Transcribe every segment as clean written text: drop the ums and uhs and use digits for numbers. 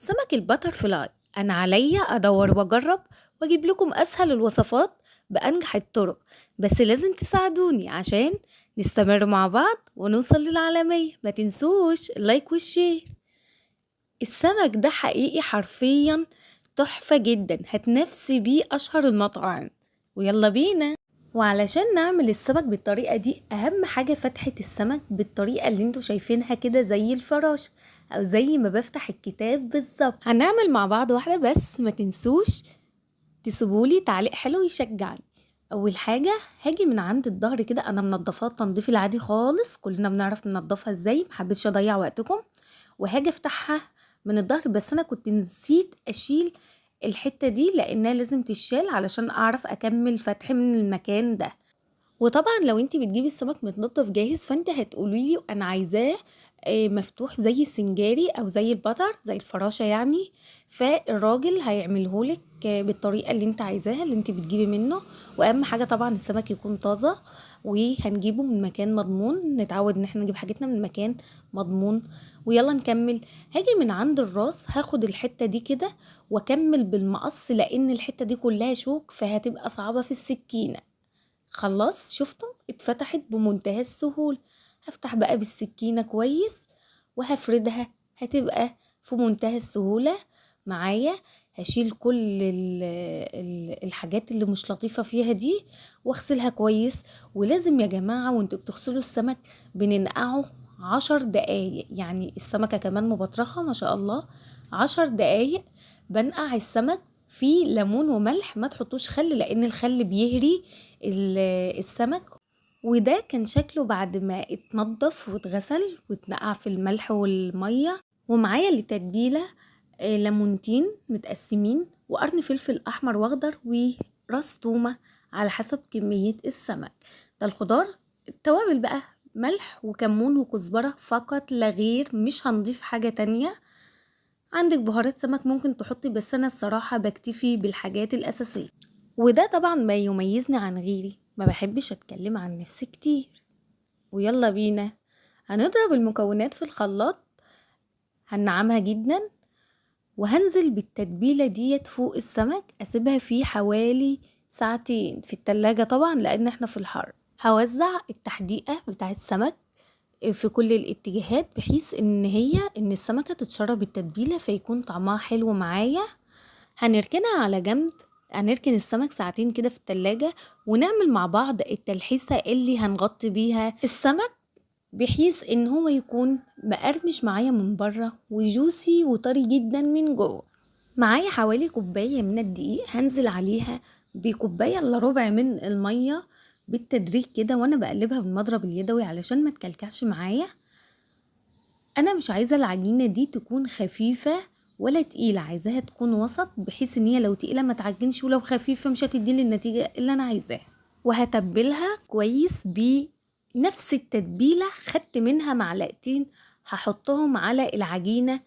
سمك البتر فلاي. أنا عليا أدور وأجرب وأجيب لكم أسهل الوصفات بأنجح الطرق، بس لازم تساعدوني عشان نستمر مع بعض ونوصل للعالمية. ما تنسوش اللايك والشير. السمك ده حقيقي حرفيا تحفة جدا، هتنافسي بيه أشهر المطاعم. ويلا بينا. وعلشان نعمل السمك بالطريقة دي أهم حاجة فتحة السمك بالطريقة اللي انتوا شايفينها كده زي الفراش أو زي ما بفتح الكتاب بالظبط. هنعمل مع بعض واحدة بس، ما تنسوش تسيبولي تعليق حلو يشجعني. أول حاجة هاجي من عند الظهر كده، أنا منضفاه التنظيف العادي خالص، كلنا بنعرف ننضفها ازاي، محبتش أضيع وقتكم. وهاجي افتحها من الظهر، بس أنا كنت نسيت أشيل الحتة دي لأنها لازم تشال علشان أعرف أكمل فتح من المكان ده. وطبعا لو انتي بتجيبي السمك متنضف جاهز فانت هتقوليلي انا عايزاه مفتوح زي السنجاري او زي البتر زي الفراشة يعني، فالراجل هيعملهولك بالطريقة اللي انت عايزاها اللي انت بتجيبي منه. واهم حاجة طبعا السمك يكون طازة، وهنجيبه من مكان مضمون، نتعود ان احنا نجيب حاجتنا من مكان مضمون. ويلا نكمل. هاجي من عند الراس، هاخد الحتة دي كده واكمل بالمقص لان الحتة دي كلها شوك فهتبقى صعبة في السكينة. خلاص شفتم اتفتحت بمنتهى السهولة. هفتح بقى بالسكينة كويس وهفردها، هتبقى في منتهى السهولة معايا. هشيل كل الحاجات اللي مش لطيفة فيها دي واغسلها كويس. ولازم يا جماعة وانتوا بتغسلوا السمك بننقعه 10 دقايق، يعني السمكة كمان مبطرخة ما شاء الله. 10 دقايق بنقع السمك فيه ليمون وملح، ما تحطوش خل لان الخل بيهري السمك. وده كان شكله بعد ما اتنضف واتغسل واتنقع في الملح والمية. ومعايا لتتبيلة ليمونتين متقسمين وقرن فلفل احمر واخضر وراس تومة على حسب كمية السمك. ده الخضار. التوابل بقى ملح وكمون وكزبرة فقط لا غير، مش هنضيف حاجة تانية. عندك بهارات سمك ممكن تحطي، بس انا الصراحة بكتفي بالحاجات الاساسية. وده طبعا ما يميزني عن غيري، ما بحبش اتكلم عن نفسي كتير. ويلا بينا. هنضرب المكونات في الخلاط، هنعمها جدا، وهنزل بالتتبيلة ديت فوق السمك، اسيبها فيه حوالي ساعتين في التلاجة طبعا لان احنا في الحر. هوزع التحديقة بتاع السمك في كل الاتجاهات بحيث ان السمكة تتشرب التتبيلة فيكون طعمها حلو معايا. هنركنها على جنب، هنركن السمك ساعتين كده في التلاجة ونعمل مع بعض التلحيسة اللي هنغطي بيها السمك بحيث ان هو يكون مقرمش معايا من بره وجوسي وطري جدا من جوه. معايا حوالي كوباية من الدقيق، هنزل عليها بكوباية الا ربع من المية بالتدريج كده وانا بقلبها بالمضرب اليدوي علشان ما تكلكعش معايا. انا مش عايزة العجينة دي تكون خفيفة ولا تقيلة، عايزاها تكون وسط بحيث ان هي لو تقيلة ما تعجنش ولو خفيفة مش هتديني النتيجة اللي انا عايزاها. وهتبلها كويس بنفس التتبيلة، خدت منها معلقتين هحطهم على العجينة.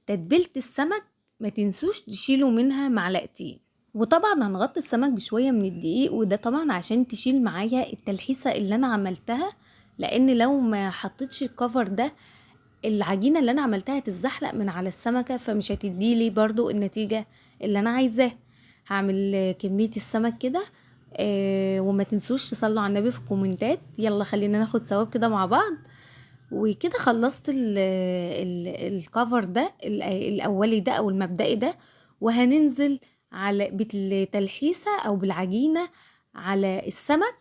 تتبيلة السمك ما تنسوش تشيلوا منها معلقتين. وطبعا هنغطي السمك بشوية من الدقيق، وده طبعا عشان تشيل معايا التلحيسة اللي انا عملتها، لان لو ما حطيتش الكفر ده العجينة اللي انا عملتها هتتزحلق من على السمكة فمش هتديلي برضو النتيجة اللي انا عايزاه. هعمل كمية السمك كده وما تنسوش تصلوا على النبي في الكومنتات. يلا خلينا ناخد ثواب كده مع بعض. وكده خلصت الكفر ده الاولي ده او المبدئي ده، وهننزل على بالتلحيسة او بالعجينة على السمك.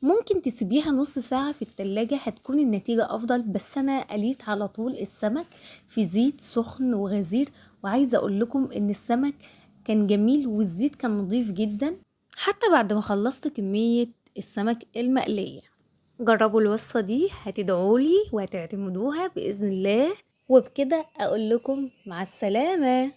ممكن تسيبيها نص ساعة في التلاجة هتكون النتيجة افضل، بس انا قليت على طول السمك في زيت سخن وغزير. وعايزة اقول لكم ان السمك كان جميل والزيت كان نظيف جدا حتى بعد ما خلصت كمية السمك المقلية. جربوا الوصفة دي هتدعولي وهتعتمدوها بإذن الله. وبكده اقول لكم مع السلامة.